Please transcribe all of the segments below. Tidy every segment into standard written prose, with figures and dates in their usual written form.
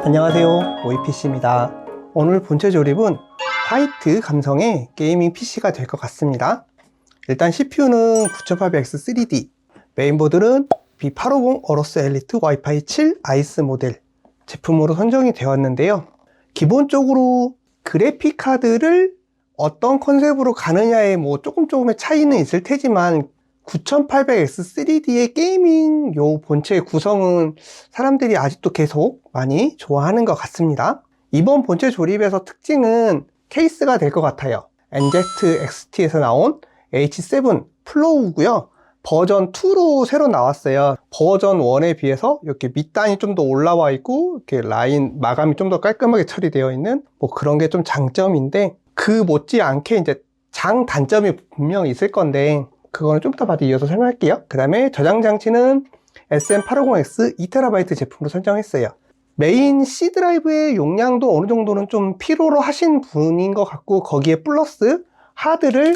안녕하세요, 오이PC입니다. 오늘 본체 조립은 화이트 감성의 게이밍 PC가 될 것 같습니다. 일단 CPU는 9800X 3D, 메인보드는 B850 어로스 엘리트 와이파이 7 아이스 모델 제품으로 선정이 되었는데요. 기본적으로 그래픽 카드를 어떤 컨셉으로 가느냐에 조금의 차이는 있을 테지만 9800X 3D의 게이밍 본체의 구성은 사람들이 아직도 계속 많이 좋아하는 것 같습니다. 이번 본체 조립에서 특징은 케이스가 될 것 같아요. NZXT에서 나온 H7 플로우고요. 버전 2로 새로 나왔어요. 버전 1에 비해서 이렇게 밑단이 좀 더 올라와 있고 이렇게 라인 마감이 좀 더 깔끔하게 처리되어 있는 그런 게 좀 장점인데, 그 못지않게 이제 장단점이 분명히 있을 건데 그거는 좀 더 봐도 이어서 설명할게요. 그 다음에 저장 장치는 SM850X 2TB 제품으로 선정했어요. 메인 C 드라이브의 용량도 어느 정도는 좀 필요로 하신 분인 것 같고, 거기에 플러스 하드를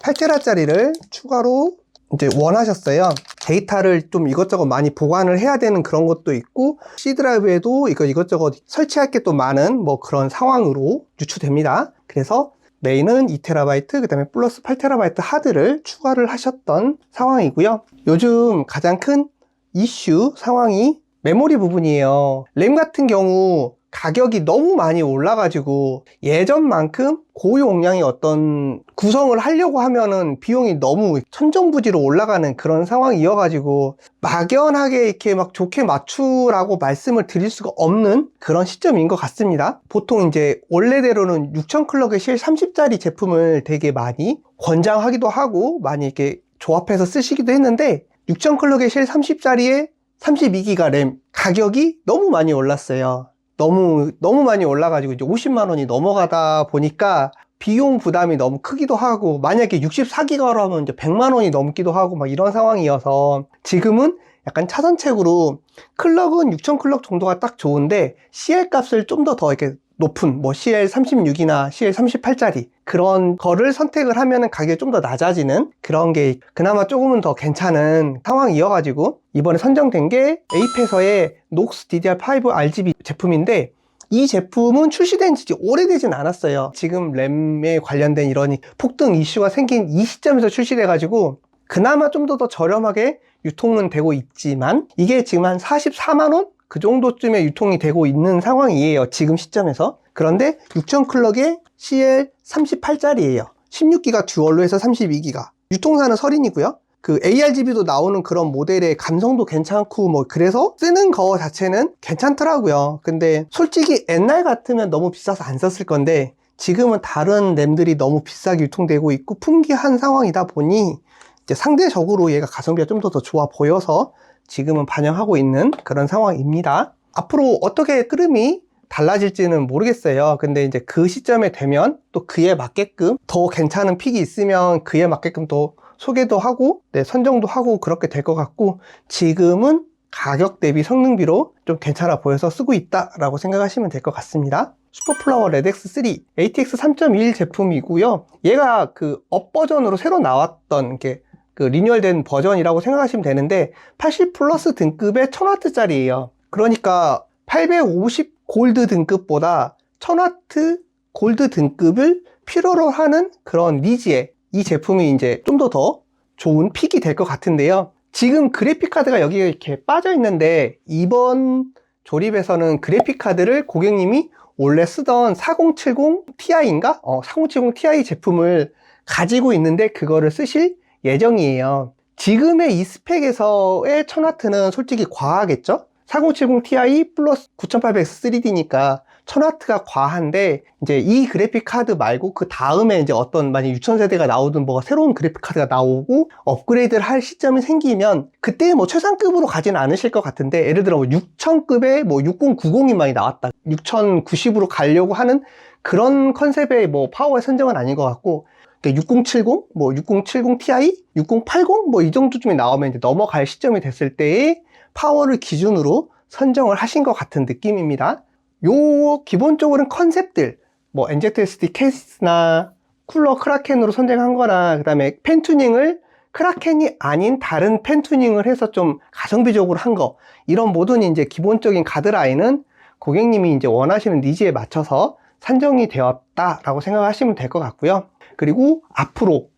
8TB짜리를 추가로 이제 원하셨어요. 데이터를 좀 이것저것 많이 보관을 해야 되는 그런 것도 있고, C 드라이브에도 이것저것 설치할 게 또 많은 그런 상황으로 유추됩니다. 그래서 메인은 2TB, 그 다음에 플러스 8TB 하드를 추가를 하셨던 상황이고요. 요즘 가장 큰 이슈 상황이 메모리 부분이에요. 램 같은 경우 가격이 너무 많이 올라가지고 예전만큼 고용량의 어떤 구성을 하려고 하면은 비용이 너무 천정부지로 올라가는 그런 상황이어가지고 막연하게 이렇게 좋게 맞추라고 말씀을 드릴 수가 없는 그런 시점인 것 같습니다. 보통 이제 원래대로는 6000 클럭의 실 30짜리 제품을 되게 많이 권장하기도 하고 많이 이렇게 조합해서 쓰시기도 했는데, 6000 클럭의 실 30짜리에 32기가 램 가격이 너무 많이 올랐어요. 너무 많이 올라가지고 이제 50만 원이 넘어가다 보니까 비용 부담이 너무 크기도 하고, 만약에 64기가로 하면 이제 100만 원이 넘기도 하고 이런 상황이어서 지금은 약간 차선책으로 클럭은 6000 클럭 정도가 딱 좋은데 CL 값을 좀 더 이렇게 높은 CL36이나 CL38짜리 그런 거를 선택을 하면은 가격이 좀 더 낮아지는 그런 게 그나마 조금은 더 괜찮은 상황이어가지고 이번에 선정된 게 에이페서의 녹스 DDR5 RGB 제품인데, 이 제품은 출시된 지 오래되진 않았어요. 지금 램에 관련된 이런 폭등 이슈가 생긴 이 시점에서 출시돼가지고 그나마 좀 더 저렴하게 유통은 되고 있지만, 이게 지금 한 44만 원? 그 정도쯤에 유통이 되고 있는 상황이에요, 지금 시점에서. 그런데 6000 클럭의 CL38짜리예요 16기가 듀얼로 해서 32기가 유통사는 설인이고요. 그 ARGB도 나오는 그런 모델의 감성도 괜찮고 그래서 쓰는 거 자체는 괜찮더라고요. 근데 솔직히 옛날 같으면 너무 비싸서 안 썼을 건데, 지금은 다른 램들이 너무 비싸게 유통되고 있고 풍기한 상황이다 보니 이제 상대적으로 얘가 가성비가 좀 더 좋아 보여서 지금은 반영하고 있는 그런 상황입니다. 앞으로 어떻게 흐름이 달라질지는 모르겠어요. 근데 이제 그 시점에 되면 또 그에 맞게끔 더 괜찮은 픽이 있으면 그에 맞게끔 또 소개도 하고 선정도 하고 그렇게 될 것 같고, 지금은 가격 대비 성능비로 좀 괜찮아 보여서 쓰고 있다라고 생각하시면 될 것 같습니다. 슈퍼플라워 레덱스3 ATX 3.1 제품이고요. 얘가 그 업 버전으로 새로 나왔던 게 그 리뉴얼된 버전이라고 생각하시면 되는데, 80 플러스 등급의 1000W짜리예요. 그러니까 850 골드 등급보다 1000W 골드 등급을 필요로 하는 그런 니즈에 이 제품이 이제 좀 더 좋은 픽이 될 것 같은데요. 지금 그래픽카드가 여기에 이렇게 빠져 있는데, 이번 조립에서는 그래픽카드를 고객님이 원래 쓰던 4070 Ti인가? 4070 Ti 제품을 가지고 있는데 그거를 쓰실 예정이에요. 지금의 이 스펙에서의 1000W는 솔직히 과하겠죠? 4070 Ti 플러스 9800X 3D니까 1000W가 과한데, 이제 이 그래픽 카드 말고 그 다음에 이제 어떤 만약 6000세대가 나오든 새로운 그래픽 카드가 나오고 업그레이드를 할 시점이 생기면 그때 최상급으로 가지는 않으실 것 같은데, 예를 들어 6000급의 6090이 많이 나왔다, 6090으로 가려고 하는 그런 컨셉의 파워의 선정은 아닌 것 같고, 6070, 6070 Ti, 6080 이 정도쯤에 나오면 이제 넘어갈 시점이 됐을 때의 파워를 기준으로 선정을 하신 것 같은 느낌입니다. 요 기본적으로는 컨셉들 NZSD 케이스나 쿨러 크라켄으로 선정한 거나, 그 다음에 펜 튜닝을 크라켄이 아닌 다른 펜 투닝을 해서 좀 가성비적으로 한 거, 이런 모든 이제 기본적인 가드라인은 고객님이 이제 원하시는 니즈에 맞춰서 산정이 되었다라고 생각하시면 될 것 같고요. 그리고 앞으로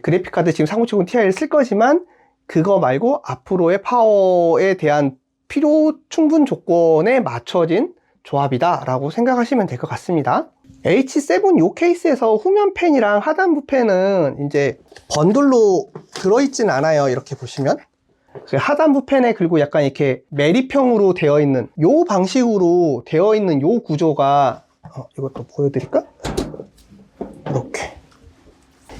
그래픽카드 지금 4070 Ti를 쓸 거지만 그거 말고 앞으로의 파워에 대한 필요 충분 조건에 맞춰진 조합이다 라고 생각하시면 될 것 같습니다. H7 요 케이스에서 후면 펜이랑 하단부 펜은 이제 번들로 들어있진 않아요. 이렇게 보시면 하단부 펜에 그리고 약간 이렇게 매립형으로 되어 있는 요 방식으로 되어 있는 요 구조가 이것도 보여드릴까? 이렇게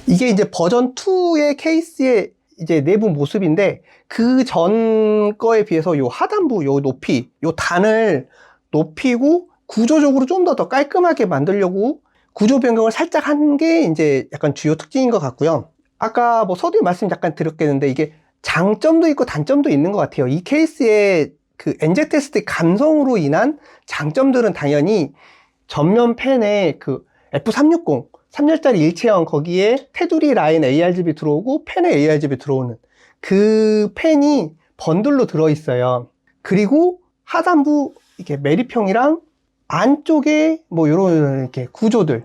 이게 이제 버전 2의 케이스의 이제 내부 모습인데 그 전 거에 비해서 요 하단부 요 높이 요 단을 높이고 구조적으로 좀 더 깔끔하게 만들려고 구조 변경을 살짝 한 게 이제 약간 주요 특징인 것 같고요. 아까 뭐 서두에 말씀 잠깐 드렸겠는데 이게 장점도 있고 단점도 있는 것 같아요. 이 케이스의 그 NZSD 감성으로 인한 장점들은 당연히 전면 펜에 그 F360 3열짜리 일체형 거기에 테두리 라인 ARGB 들어오고 펜에 ARGB 들어오는 그 펜이 번들로 들어있어요. 그리고 하단부 이렇게 매립형이랑 안쪽에 뭐 이런 이렇게 구조들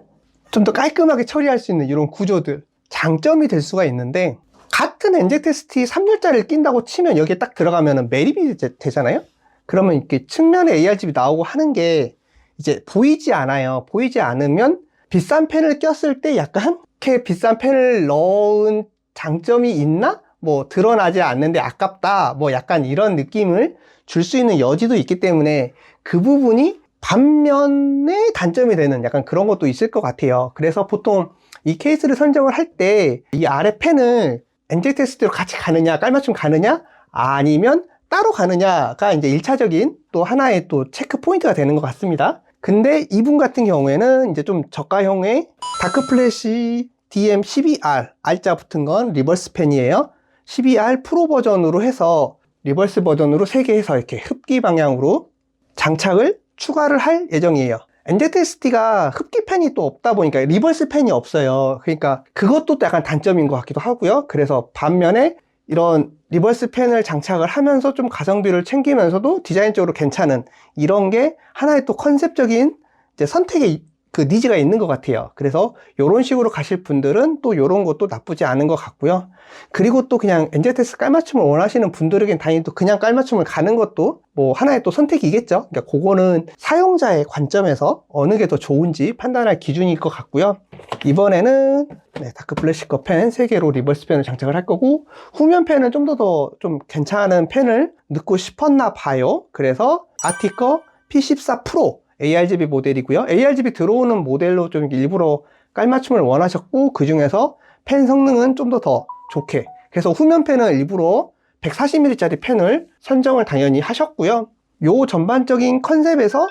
좀 더 깔끔하게 처리할 수 있는 이런 구조들 장점이 될 수가 있는데 같은 NZST 3열짜리를 낀다고 치면 여기에 딱 들어가면 매립이 되잖아요. 그러면 이렇게 측면에 ARGB 나오고 하는 게 이제 보이지 않아요. 보이지 않으면 비싼 펜을 꼈을 때 약간 이렇게 비싼 펜을 넣은 장점이 있나? 뭐 드러나지 않는데 아깝다. 뭐 약간 이런 느낌을 줄 수 있는 여지도 있기 때문에 그 부분이 반면에 단점이 되는 약간 그런 것도 있을 것 같아요. 그래서 보통 이 케이스를 선정을 할 때 이 아래 펜을 NZSD로 같이 가느냐, 깔맞춤 가느냐, 아니면 따로 가느냐가 이제 1차적인 또 하나의 또 체크 포인트가 되는 것 같습니다. 근데 이분 같은 경우에는 이제 좀 저가형의 다크 플래시 DM12R R자 붙은 건 리버스 펜이에요. 12R 프로 버전으로 해서 리버스 버전으로 3개 해서 이렇게 흡기 방향으로 장착을 추가를 할 예정이에요. NZSD가 흡기 펜이 또 없다 보니까 리버스 펜이 없어요. 그러니까 그것도 또 약간 단점인 것 같기도 하고요. 그래서 반면에 이런 리버스 펜을 장착을 하면서 좀 가성비를 챙기면서도 디자인적으로 괜찮은 이런 게 하나의 또 컨셉적인 이제 선택의 그 니즈가 있는 것 같아요. 그래서 이런 식으로 가실 분들은 또 이런 것도 나쁘지 않은 것 같고요. 그리고 또 그냥 NZS 깔맞춤을 원하시는 분들에겐 당연히 또 그냥 깔맞춤을 가는 것도 뭐 하나의 또 선택이겠죠. 그러니까 그거는 사용자의 관점에서 어느 게 더 좋은지 판단할 기준일 것 같고요. 이번에는 다크 플래시 거 펜 3개로 리버스 펜을 장착을 할 거고 후면 펜은 좀 더 좀 괜찮은 펜을 넣고 싶었나 봐요. 그래서 아티커 P14 프로 ARGB 모델이고요. ARGB 들어오는 모델로 좀 일부러 깔맞춤을 원하셨고 그 중에서 펜 성능은 좀 더 좋게 그래서 후면 펜은 일부러 140mm짜리 펜을 선정을 당연히 하셨고요. 요 전반적인 컨셉에서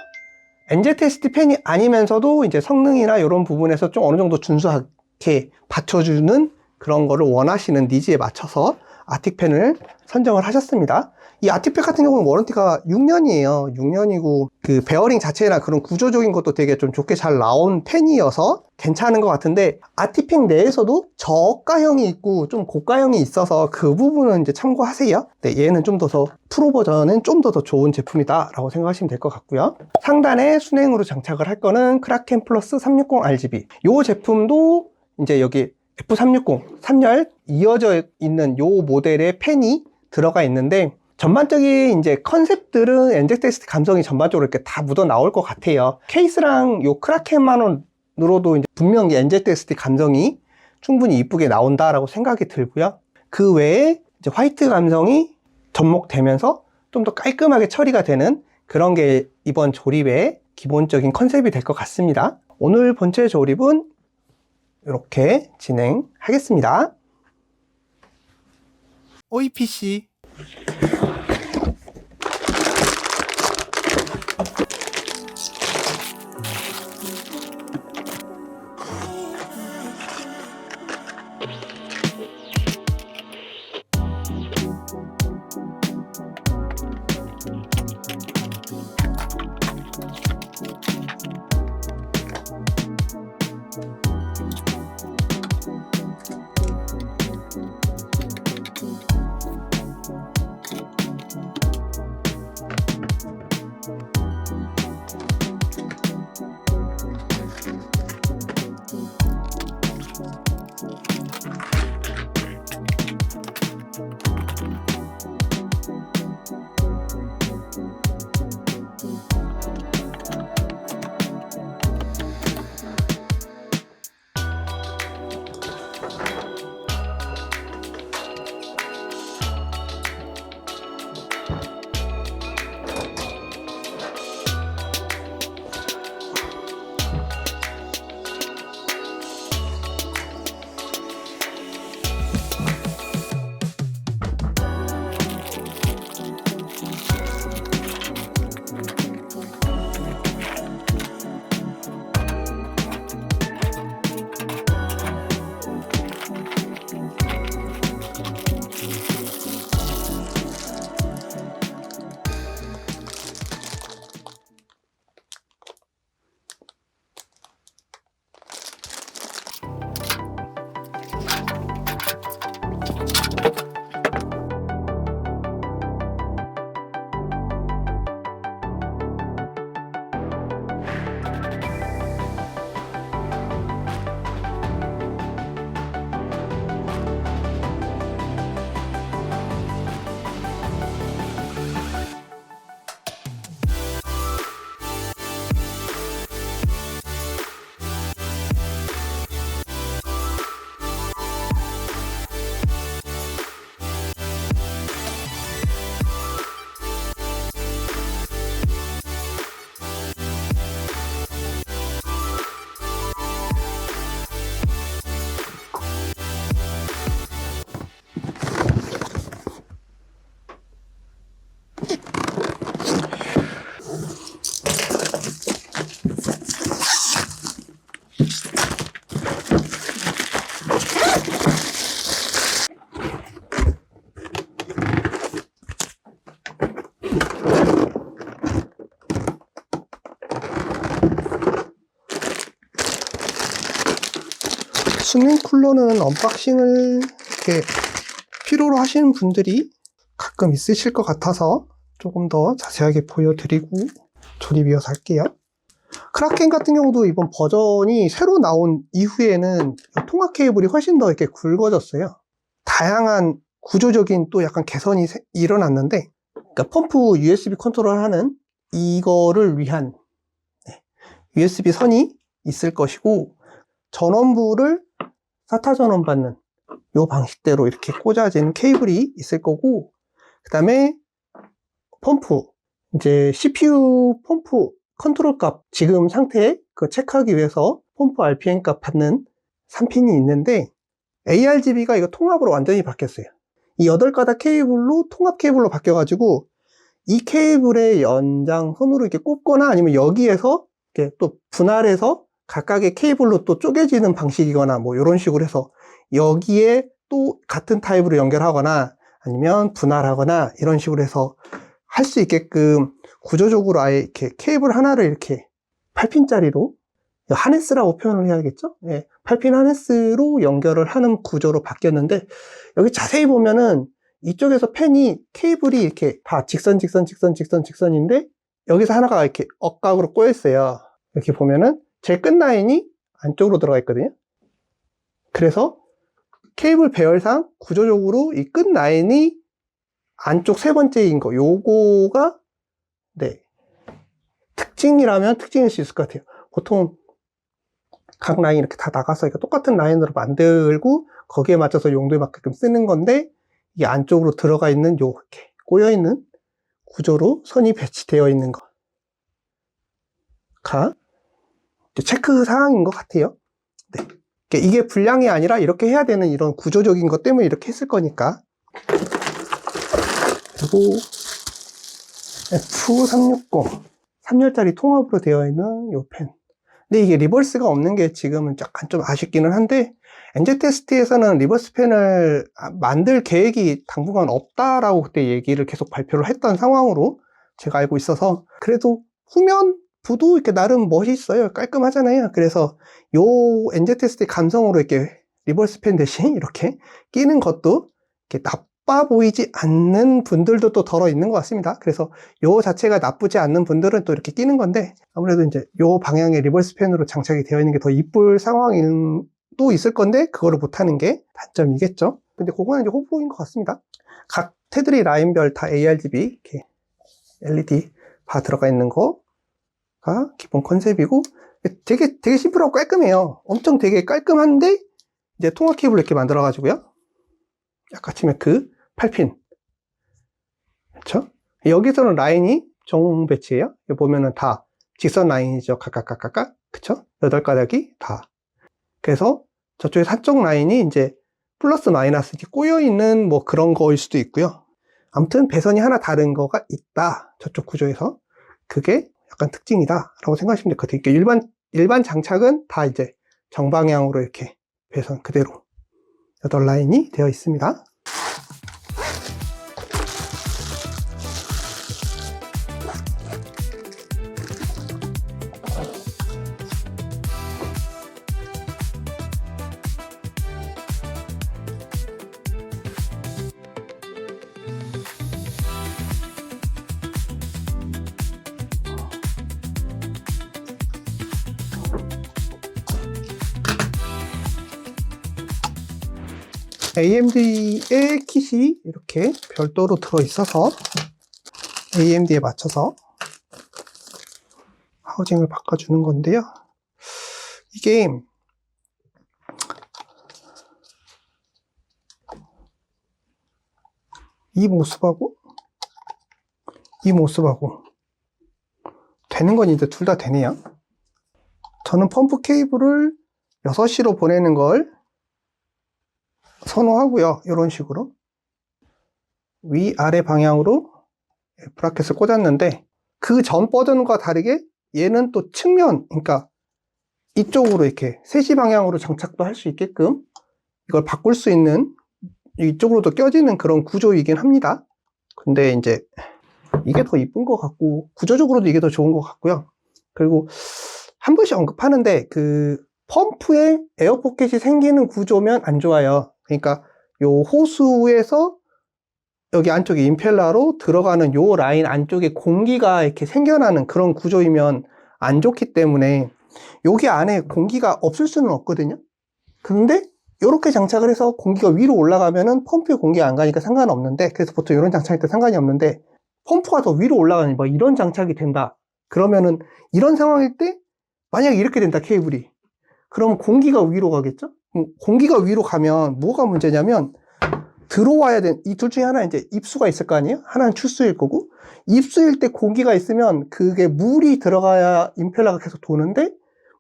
NZSD 펜이 아니면서도 이제 성능이나 이런 부분에서 좀 어느 정도 준수하게 받쳐주는 그런 거를 원하시는 니즈에 맞춰서 아틱 펜을 선정을 하셨습니다. 이 아틱 펜 같은 경우는 워런티가 6년이에요. 6년이고 그 베어링 자체나 그런 구조적인 것도 되게 좀 좋게 잘 나온 펜이어서 괜찮은 것 같은데 아틱 펜 내에서도 저가형이 있고 좀 고가형이 있어서 그 부분은 이제 참고하세요. 네, 얘는 좀 더 프로 버전은 좀 더 좋은 제품이다 라고 생각하시면 될 것 같고요. 상단에 순행으로 장착을 할 거는 크라켄 플러스 360 RGB 이 제품도 이제 여기 F360 3열 이어져 있는 요 모델의 펜이 들어가 있는데 전반적인 이제 컨셉들은 NZSD 감성이 전반적으로 이렇게 다 묻어 나올 것 같아요. 케이스랑 요 크라켄만으로도 이제 분명히 NZSD 감성이 충분히 이쁘게 나온다라고 생각이 들고요. 그 외에 이제 화이트 감성이 접목되면서 좀 더 깔끔하게 처리가 되는 그런 게 이번 조립의 기본적인 컨셉이 될 것 같습니다. 오늘 본체 조립은 이렇게 진행하겠습니다. OEPC 스냅 쿨러는 언박싱을 이렇게 필요로 하시는 분들이 가끔 있으실 것 같아서 조금 더 자세하게 보여드리고 조립 이어서 할게요. 크라켄 같은 경우도 이번 버전이 새로 나온 이후에는 통합 케이블이 훨씬 더 이렇게 굵어졌어요. 다양한 구조적인 또 약간 개선이 일어났는데, 그러니까 펌프 USB 컨트롤하는 이거를 위한 USB 선이 있을 것이고, 전원부를 사타 전원 받는 이 방식대로 이렇게 꽂아지는 케이블이 있을 거고, 그 다음에 펌프, 이제 CPU 펌프 컨트롤 값 지금 상태 그 체크하기 위해서 펌프 RPM 값 받는 3핀이 있는데, ARGB가 이거 통합으로 완전히 바뀌었어요. 이 8가닥 케이블로 통합 케이블로 바뀌어가지고 이 케이블의 연장선으로 이렇게 꼽거나 아니면 여기에서 이렇게 또 분할해서 각각의 케이블로 또 쪼개지는 방식이거나 뭐 이런 식으로 해서 여기에 또 같은 타입으로 연결하거나 아니면 분할하거나 이런 식으로 해서 할 수 있게끔 구조적으로 아예 이렇게 케이블 하나를 이렇게 8핀짜리로 하네스라고 표현을 해야겠죠? 예, 8핀 하네스로 연결을 하는 구조로 바뀌었는데, 여기 자세히 보면은 이쪽에서 펜이 케이블이 이렇게 다 직선인데 여기서 하나가 이렇게 억각으로 꼬여 있어요. 이렇게 보면은 제일 끝 라인이 안쪽으로 들어가 있거든요. 그래서 케이블 배열상 구조적으로 이 끝 라인이 안쪽 세 번째인 거, 요거가 네, 특징이라면 특징일 수 있을 것 같아요. 보통 각 라인 이렇게 다 나가서 똑같은 라인으로 만들고 거기에 맞춰서 용도에 맞게끔 쓰는 건데, 이게 안쪽으로 들어가 있는 요렇게 꼬여있는 구조로 선이 배치되어 있는 거가 체크 사항인 것 같아요. 네. 이게 불량이 아니라 이렇게 해야 되는 이런 구조적인 것 때문에 이렇게 했을 거니까. 그리고 F360 3열짜리 통합으로 되어 있는 요 펜. 근데 이게 리버스가 없는 게 지금은 약간 좀 아쉽기는 한데, 엔젤 테스트에서는 리버스 펜을 만들 계획이 당분간 없다라고 그때 얘기를 계속 발표를 했던 상황으로 제가 알고 있어서, 그래도 후면부도 이렇게 나름 멋있어요. 깔끔하잖아요. 그래서 요 엔젤 테스트의 감성으로 이렇게 리버스 펜 대신 이렇게 끼는 것도 이렇게 나빠 보이지 않는 분들도 또 덜어 있는 것 같습니다. 그래서 요 자체가 나쁘지 않는 분들은 또 이렇게 끼는 건데, 아무래도 이제 요 방향의 리버스 펜으로 장착이 되어 있는 게 더 이쁠 상황도 있을 건데, 그거를 못하는 게 단점이겠죠. 근데 그거는 이제 호불호인 것 같습니다. 각 테두리 라인별 다 ARGB 이렇게 LED 바 들어가 있는 거가 기본 컨셉이고, 되게 심플하고 깔끔해요. 엄청 되게 깔끔한데, 이제 통합 케이블 이렇게 만들어 가지고요, 아까 치매크 8핀, 그렇죠? 여기서는 라인이 정 배치예요. 여기 보면은 다 직선 라인이죠. 각각, 그쵸? 8가닥이 다. 그래서 저쪽에 한쪽 라인이 이제 플러스 마이너스 이렇게 꼬여있는 뭐 그런 거일 수도 있고요. 아무튼 배선이 하나 다른 거가 있다, 저쪽 구조에서. 그게 약간 특징이다 라고 생각하시면 될 것 같아요. 일반 장착은 다 이제 정방향으로 이렇게 배선 그대로 8라인이 되어 있습니다. AMD의 킷이 이렇게 별도로 들어있어서 AMD에 맞춰서 하우징을 바꿔주는 건데요. 이게 이 모습하고 이 모습하고 되는 건 이제 둘 다 되네요. 저는 펌프 케이블을 6시로 보내는 걸 선호하고요. 이런 식으로 위아래 방향으로 브라켓을 꽂았는데 그 전 버전과 다르게 얘는 또 측면, 그러니까 이쪽으로 이렇게 3시 방향으로 장착도 할 수 있게끔 이걸 바꿀 수 있는 이쪽으로도 껴지는 그런 구조이긴 합니다. 근데 이제 이게 더 이쁜 것 같고 구조적으로도 이게 더 좋은 것 같고요. 그리고 한 번씩 언급하는데 그 펌프에 에어 포켓이 생기는 구조면 안 좋아요. 그러니까 요 호수에서 여기 안쪽에 임펠러로 들어가는 요 라인 안쪽에 공기가 이렇게 생겨나는 그런 구조이면 안 좋기 때문에 여기 안에 공기가 없을 수는 없거든요. 근데 이렇게 장착을 해서 공기가 위로 올라가면은 펌프에 공기가 안 가니까 상관없는데, 그래서 보통 이런 장착일 때 상관이 없는데, 펌프가 더 위로 올라가니 뭐 이런 장착이 된다 그러면은, 이런 상황일 때 만약에 이렇게 된다, 케이블이, 그럼 공기가 위로 가겠죠? 공기가 위로 가면 뭐가 문제냐면, 들어와야 된 이 둘 중에 하나 이제 입수가 있을 거 아니에요? 하나는 출수일 거고, 입수일 때 공기가 있으면 그게 물이 들어가야 임펠러가 계속 도는데,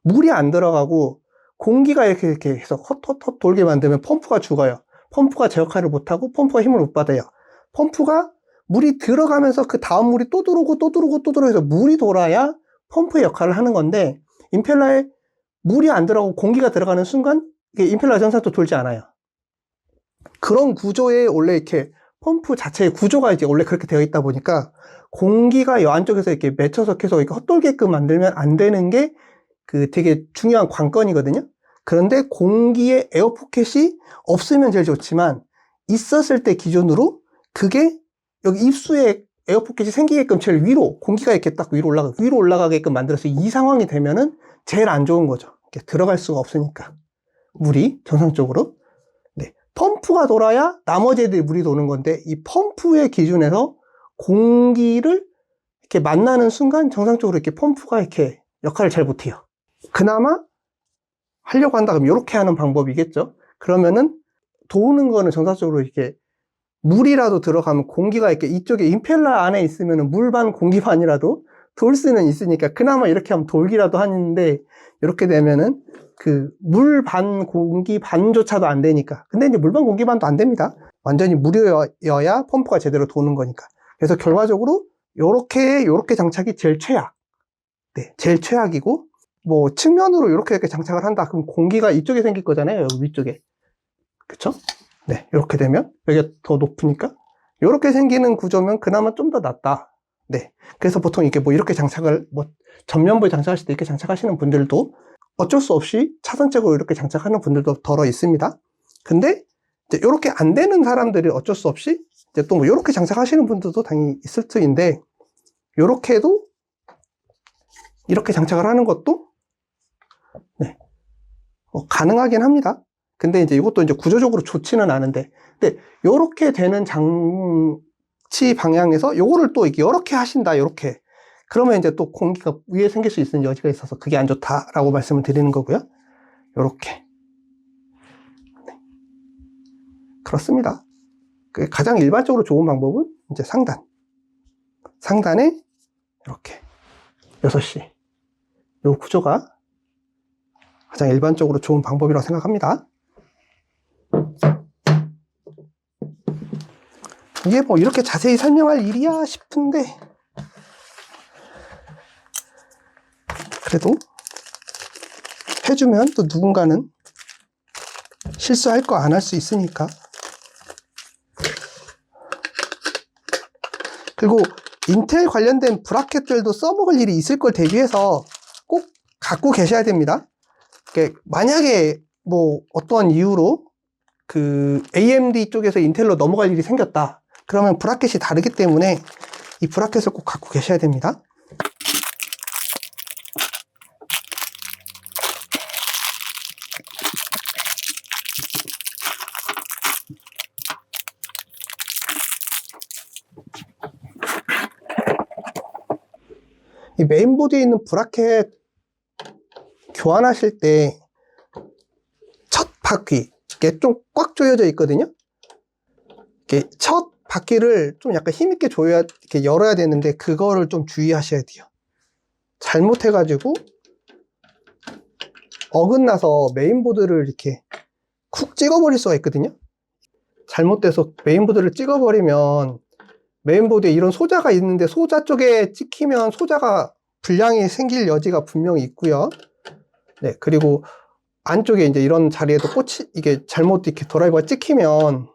물이 안 들어가고 공기가 이렇게 해서 헛헛헛 돌게 만들면 펌프가 죽어요. 펌프가 제 역할을 못하고 펌프가 힘을 못 받아요. 펌프가 물이 들어가면서 그 다음 물이 또 들어오고 또 들어오고 또 들어오고 해서 물이 돌아야 펌프의 역할을 하는 건데, 임펠러에 물이 안 들어가고 공기가 들어가는 순간 임펠러 정상도 돌지 않아요. 그런 구조에 원래 이렇게 펌프 자체의 구조가 이제 원래 그렇게 되어 있다 보니까 공기가 이 안쪽에서 이렇게 맺혀서 계속 이렇게 헛돌게끔 만들면 안 되는 게 그 되게 중요한 관건이거든요. 그런데 공기의 에어 포켓이 없으면 제일 좋지만 있었을 때 기준으로 그게 여기 입수에 에어 포켓이 생기게끔 제일 위로 공기가 이렇게 딱 위로 올라가게끔 만들어서 이 상황이 되면은 제일 안 좋은 거죠. 이렇게 들어갈 수가 없으니까 물이 정상적으로. 네. 펌프가 돌아야 나머지 애들이 물이 도는 건데, 이 펌프의 기준에서 공기를 이렇게 만나는 순간 정상적으로 이렇게 펌프가 이렇게 역할을 잘 못해요. 그나마 하려고 한다 그러면 이렇게 하는 방법이겠죠. 그러면은 도는 거는 정상적으로 이렇게 물이라도 들어가면 공기가 이렇게 이쪽에 임펠러 안에 있으면 물 반 공기 반이라도 돌 수는 있으니까 그나마 이렇게 하면 돌기라도 하는데, 이렇게 되면은 그 물 반 공기 반조차도 안 되니까. 근데 이제 물 반 공기 반도 안 됩니다. 완전히 물이어야 펌프가 제대로 도는 거니까. 그래서 결과적으로 요렇게 장착이 제일 최악. 네, 제일 최악이고, 뭐 측면으로 이렇게 장착을 한다 그럼 공기가 이쪽에 생길 거잖아요, 여기 위쪽에. 그쵸? 네, 이렇게 되면 여기가 더 높으니까 이렇게 생기는 구조면 그나마 좀 더 낫다. 네, 그래서 보통 이렇게 뭐 이렇게 장착을 뭐 전면부에 장착하실 때 이렇게 장착하시는 분들도 어쩔 수 없이 차선책으로 이렇게 장착하는 분들도 덜어 있습니다. 근데 이제 이렇게 안 되는 사람들이 어쩔 수 없이 이제 또 뭐 이렇게 장착하시는 분들도 당연히 있을 터인데, 이렇게 해도 이렇게 장착을 하는 것도 네, 가능하긴 합니다. 근데 이제 이것도 이제 구조적으로 좋지는 않은데, 근데 요렇게 되는 장치 방향에서 요거를 또 이렇게 하신다, 이렇게. 그러면 이제 또 공기가 위에 생길 수 있는 여지가 있어서 그게 안 좋다라고 말씀을 드리는 거고요. 요렇게. 네. 그렇습니다. 가장 일반적으로 좋은 방법은 이제 상단에 이렇게 6시. 요 구조가 가장 일반적으로 좋은 방법이라고 생각합니다. 이게 뭐 이렇게 자세히 설명할 일이야 싶은데, 그래도 해주면 또 누군가는 실수할 거 안 할 수 있으니까. 그리고 인텔 관련된 브라켓들도 써먹을 일이 있을 걸 대비해서 꼭 갖고 계셔야 됩니다. 만약에 뭐 어떠한 이유로 그 AMD 쪽에서 인텔로 넘어갈 일이 생겼다 그러면 브라켓이 다르기 때문에 이 브라켓을 꼭 갖고 계셔야 됩니다. 이 메인보드에 있는 브라켓 교환하실 때 첫 바퀴 이게 좀 꽉 조여져 있거든요. 이렇게 첫 바퀴를 좀 약간 힘있게 이렇게 열어야 되는데, 그거를 좀 주의하셔야 돼요. 잘못해가지고 어긋나서 메인보드를 이렇게 쿡 찍어버릴 수가 있거든요. 잘못돼서 메인보드를 찍어버리면 메인보드에 이런 소자가 있는데 소자 쪽에 찍히면 소자가 불량이 생길 여지가 분명히 있고요. 네, 그리고 안쪽에 이제 이런 자리에도 이게 잘못 이렇게 드라이버가 찍히면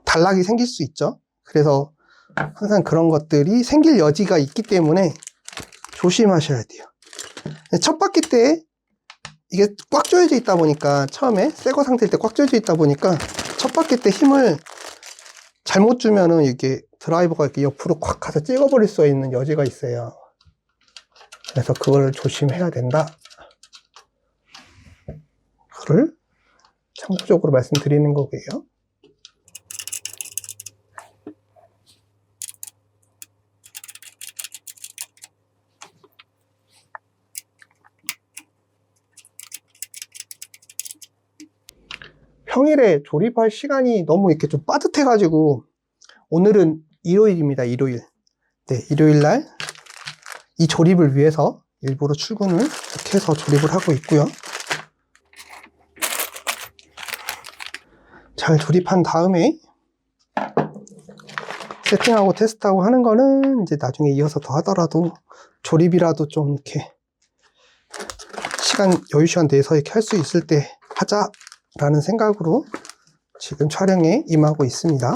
단락이 생길 수 있죠. 그래서 항상 그런 것들이 생길 여지가 있기 때문에 조심하셔야 돼요. 첫 바퀴 때 이게 꽉 조여져 있다 보니까, 처음에 새거 상태일 때 꽉 조여져 있다 보니까 첫 바퀴 때 힘을 잘못 주면은 이게 드라이버가 이렇게 옆으로 콱 가서 찍어버릴 수 있는 여지가 있어요. 그래서 그걸 조심해야 된다. 그걸 참고적으로 말씀드리는 거고요. 평일에 조립할 시간이 너무 이렇게 좀 빠듯해가지고, 오늘은 일요일입니다. 일요일. 네, 일요일날 이 조립을 위해서 일부러 출근을 이렇게 해서 조립을 하고 있고요. 잘 조립한 다음에 세팅하고 테스트하고 하는 거는 이제 나중에 이어서 더 하더라도, 조립이라도 좀 이렇게 여유 시간 내서 이렇게 할 수 있을 때 하자라는 생각으로 지금 촬영에 임하고 있습니다.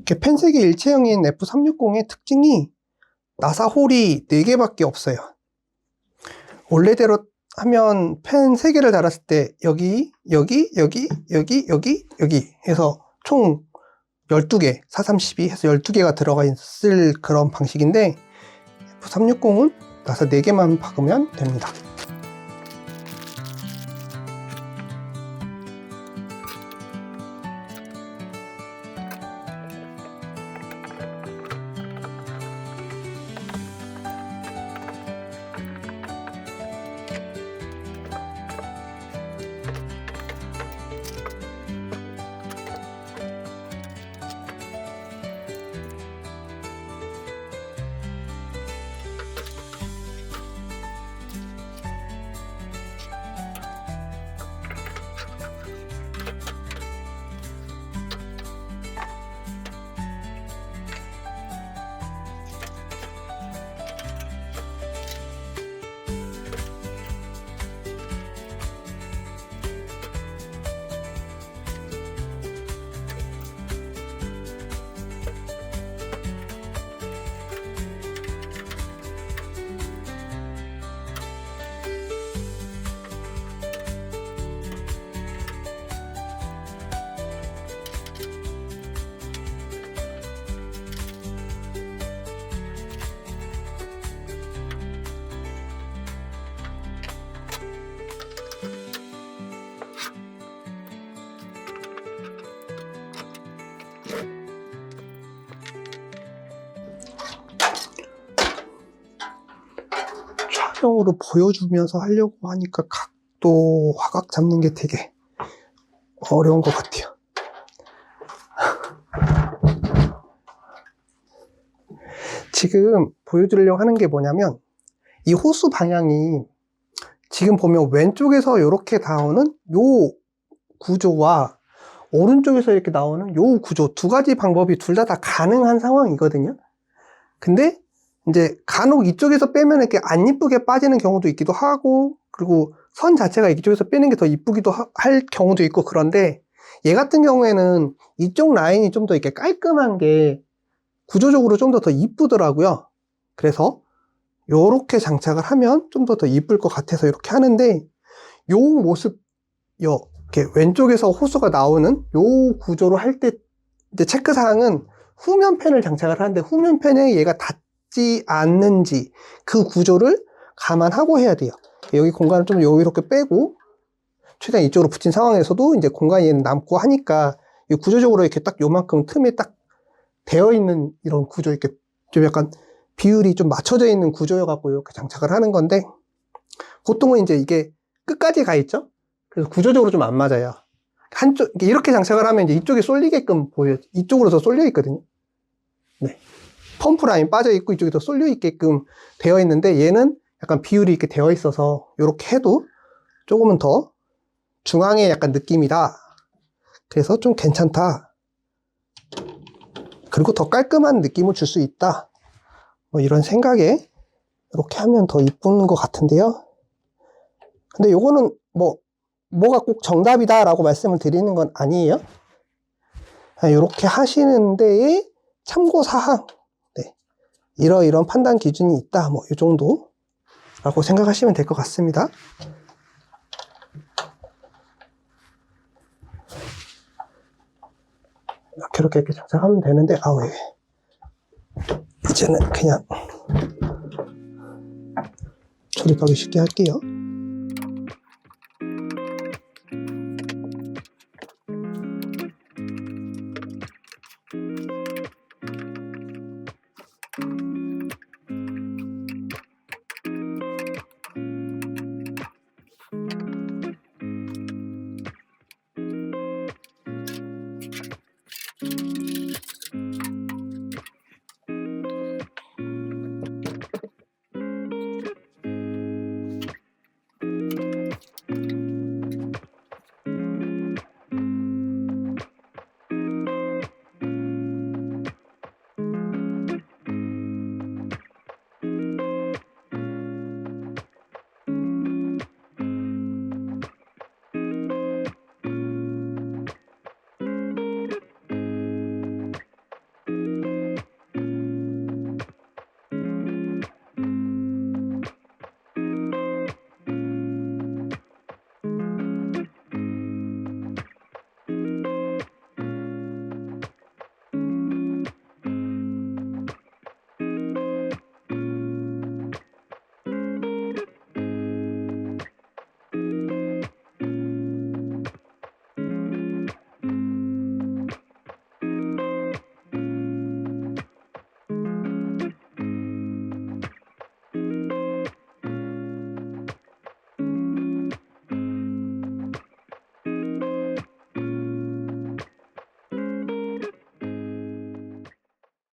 이렇게 펜색이 일체형인 F360의 특징이 나사 홀이 4개밖에 없어요. 원래대로 하면 펜 3개를 달았을 때 여기 해서 총 12개, 432 해서 12개가 들어가 있을 그런 방식인데, F360은 나사 4개만 박으면 됩니다. 촬영으로 보여주면서 하려고 하니까 각도, 화각 잡는 게 되게 어려운 것 같아요. 지금 보여드리려고 하는 게 뭐냐면, 이 호수 방향이 지금 보면 왼쪽에서 이렇게 나오는 요 구조와 오른쪽에서 이렇게 나오는 요 구조, 두 가지 방법이 둘 다 가능한 상황이거든요. 근데 이제 간혹 이쪽에서 빼면 이렇게 안 이쁘게 빠지는 경우도 있기도 하고, 그리고 선 자체가 이쪽에서 빼는 게 더 이쁘기도 할 경우도 있고, 그런데 얘 같은 경우에는 이쪽 라인이 좀 더 이렇게 깔끔한 게 구조적으로 좀 더 이쁘더라고요. 그래서 요렇게 장착을 하면 좀 더 이쁠 것 같아서 이렇게 하는데, 요 모습, 이렇게 왼쪽에서 호수가 나오는 요 구조로 할 때 이제 체크사항은 후면 펜을 장착을 하는데, 후면 펜에 얘가 닿지 않는지 그 구조를 감안하고 해야 돼요. 여기 공간을 좀 이렇게 빼고 최대한 이쪽으로 붙인 상황에서도 이제 공간이 남고 하니까, 구조적으로 이렇게 딱 요만큼 틈에 딱 되어 있는 이런 구조, 이렇게 좀 약간 비율이 좀 맞춰져 있는 구조여갖고 이렇게 장착을 하는 건데, 보통은 이제 이게 끝까지 가 있죠? 그래서 구조적으로 좀 안 맞아요. 한쪽, 이렇게 장착을 하면 이제 이쪽에 쏠리게끔 보여요. 이쪽으로 더 쏠려 있거든요. 네. 펌프 라인 빠져 있고 이쪽에 더 쏠려 있게끔 되어 있는데 얘는 약간 비율이 이렇게 되어 있어서 이렇게 해도 조금은 더 중앙에 약간 느낌이다. 그래서 좀 괜찮다. 그리고 더 깔끔한 느낌을 줄 수 있다. 뭐 이런 생각에 이렇게 하면 더 이쁜 것 같은데요. 근데 요거는 뭐가 꼭 정답이다 라고 말씀을 드리는 건 아니에요. 이렇게 하시는 데에 참고사항, 네. 이런 판단 기준이 있다. 뭐 이 정도 라고 생각하시면 될 것 같습니다. 이렇게 장착하면 되는데, 이제는 그냥 조립하기 쉽게 할게요.